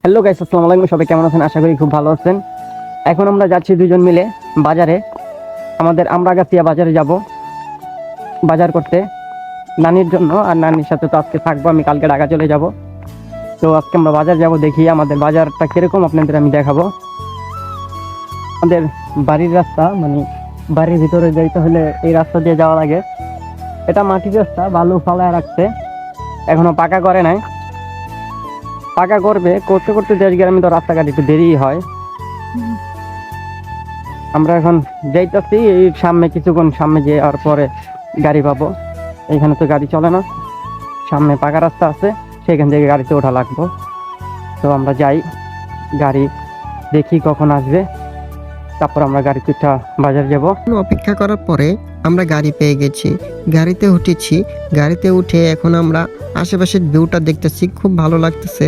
Hello guys, আসসালামু আলাইকুম। সবাই কেমন আছেন? আশা করি খুব ভালো আছেন। এখন আমরা যাচ্ছি দুজন মিলে বাজারে। আমাদের আমরাগাছিয়া বাজারে যাব বাজার করতে নানির জন্য। আর নানির সাথে তো আজকে থাকবো, আমি কালকে ঢাকা চলে যাব। তো আজকে আমরা বাজার যাব, দেখি আমাদের বাজারটা কিরকম আপনাদের আমি দেখাবো। আমাদের বাড়ির রাস্তা, মানে বাড়ির ভিতরে যাইতে হলে এই রাস্তা দিয়ে যাওয়া লাগে। এটা মাটির রাস্তা, বালু ফালায় রাখছে, এখনো পাকা করে নাই। পাকা করবে, করতে করতে দেশ গ্রামে তো রাস্তাঘাট একটু দেরি হয়। আমরা এখন যাইতেছি, এই সামনে কিছুক্ষণ সামনে যাওয়ার পরে গাড়ি পাবো। এখানে তো গাড়ি চলে না, সামনে পাকা রাস্তা আছে, সেখান থেকে গাড়িতে ওঠা লাগবে। তো আমরা যাই, গাড়ি দেখি কখন আসবে, তারপর আমরা গাড়িতে উঠা বাজার যাব। অপেক্ষা করার পরে আমরা গাড়ি পেয়ে গেছি, গাড়িতে উঠেছি। গাড়িতে উঠে এখন আমরা আশেপাশের ভিউটা দেখতেছি, খুব ভালো লাগতেছে।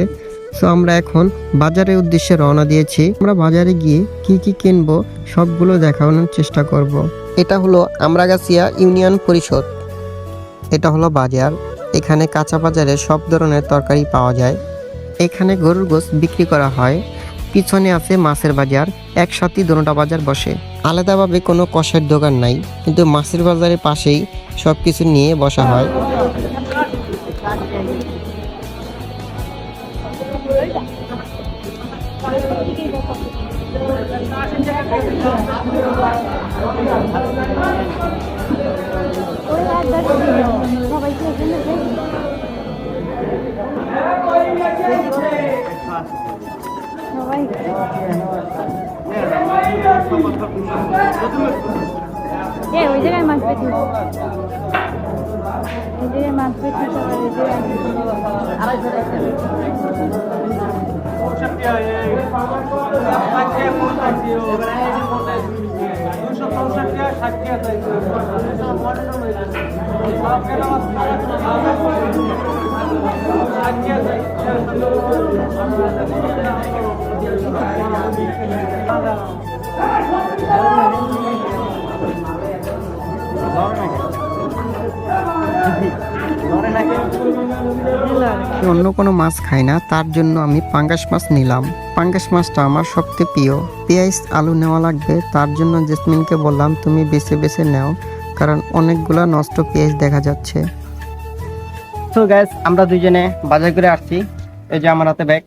সো আমরা এখন বাজারের উদ্দেশ্যে রওনা দিয়েছি। আমরা বাজারে গিয়ে কি কি কিনবো সবগুলো দেখানোর চেষ্টা করব। এটা হলো আমরাগাছিয়া ইউনিয়ন পরিষদ, এটা হলো বাজার। এখানে কাঁচা বাজারে সব ধরনের তরকারি পাওয়া যায়। এখানে গরুর গোশত বিক্রি করা হয়। পিছনে আছে মাছের বাজার, একসাথে দুটোটা বাজার বসে। আলাদাভাবে কোনো কষের দোকান নাই, কিন্তু মাছের বাজারের পাশেই সব কিছু নিয়ে বসা হয়। ওই জায়গায় মাছ পেটি, ওই জায়গায় মাছ পেটি অন্য কোনো মাছ খাই না, তার জন্য আমি পাঙ্গাস মাছ নিলাম। পাঙ্গাস মাছটা আমার সবচেয়ে প্রিয়। পেঁয়াজ আলু নেওয়া লাগবে, তার জন্য জেসমিনকে বললাম তুমি বেছে বেছে নাও, কারণ অনেকগুলা নষ্ট পেঁয়াজ দেখা যাচ্ছে। তো গাইস, আমরা দুইজনে বাজার করে আসছি। এই যে আমার হাতে ব্যাগ,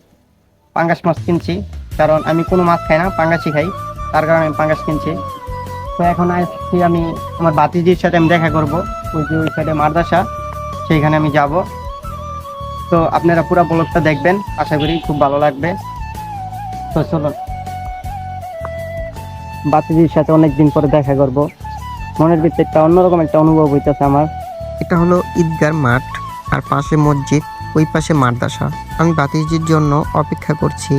পাঙ্গাস মাছ কিনছি, কারণ আমি কোনো মাছ খাই না, পাঙ্গাসই খাই, তার কারণে আমি পাঙ্গাস কিনছি। তো এখন আসছি আমি আমার বাতিজির সাথে আমি দেখা করব, ওই যে ওই সাইডে মাদ্রাসা, সেইখানে আমি যাব। তো আপনারা পুরো ব্লগটা দেখবেন, আশা করি খুব ভালো লাগবে। তো চলুন, বাতিজির সাথে অনেকদিন পরে দেখা করব, মনের ভিতরে একটা অন্যরকম একটা অনুভব হইতেছে আমার। এটা হলো ঈদগার মাঠ, আর পাশে মসজিদ, ওই পাশে মাদ্রাসা। আমি বাতিজির জন্য অপেক্ষা করছি।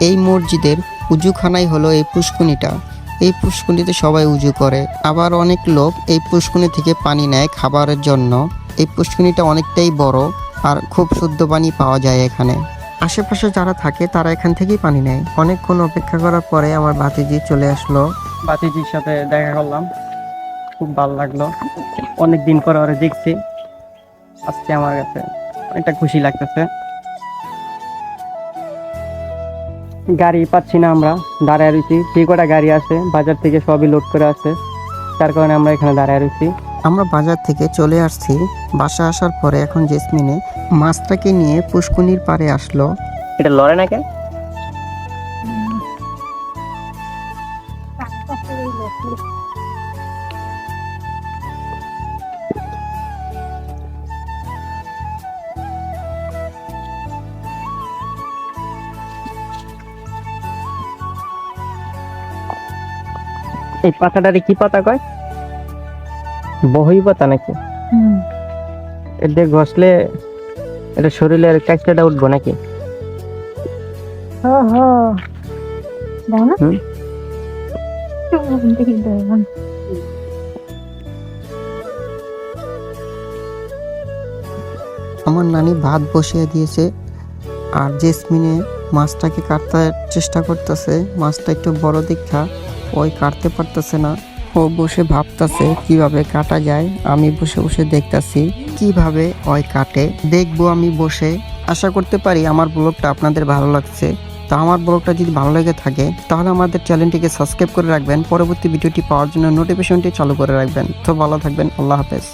এই মসজিদের উজুখানাই হলো এই পুষ্কুনিটা। এই পুষ্কুনিতে সবাই উজু করে, আবার অনেক লোক এই পুষ্কুনি থেকে পানি নেয় খাবারের জন্য। এই পুষ্কুনিটা অনেকটাই বড়, আর খুব শুদ্ধ পানি পাওয়া যায় এখানে। আশেপাশে যারা থাকে তারা এখান থেকেই পানি নেয়। অনেকক্ষণ অপেক্ষা করার পরে আমার বাতিজি চলে আসলো। বাতিজির সাথে দেখা করলাম, খুব ভালো লাগলো, অনেকদিন পরে ওরা দেখছি। আজকে আমার কাছে অনেকটা খুশি লাগতেছে। গাড়ি পাচ্ছি না, আমরা দাঁড়ায় রয়েছি। যে কটা গাড়ি আছে বাজার থেকে সবই লোড করে আছে, তার কারণে আমরা এখানে দাঁড়ায় রয়েছি। আমরা বাজার থেকে চলে আসছি। বাসা আসার পরে এখন জেসমিনে মাছটাকে নিয়ে পুষ্কুনির পাড়ে আসলো। এটা লড়ে না কেন? এই পাতাটারে কি পাতা কয়? বহই পাতা নাকি? এটা ঘষলে এটা শরীরের কাঁচটা উঠবো নাকি? আমার নানি ভাত বসিয়ে দিয়েছে, আর জেসমিনে মাছটাকে কাটতে চেষ্টা করতেছে। মাছটা একটু বড় দীক্ষা, ওই কাটতে পারতেছে না। ও বসে ভাবতেছে কিভাবে কাটা যায়। আমি বসে বসে দেখতেছি কিভাবে ওই কাটে, দেখবো আমি বসে। আশা করতে পারি আমার ব্লগটা আপনাদের ভালো লাগছে। তো আমার ব্লগটা যদি ভালো লেগে থাকে তাহলে আমাদের চ্যানেলটিকে সাবস্ক্রাইব করে রাখবেন, পরবর্তী ভিডিওটি পাওয়ার জন্য নোটিফিকেশনটি চালু করে রাখবেন। তো ভালো থাকবেন, আল্লাহ হাফেজ।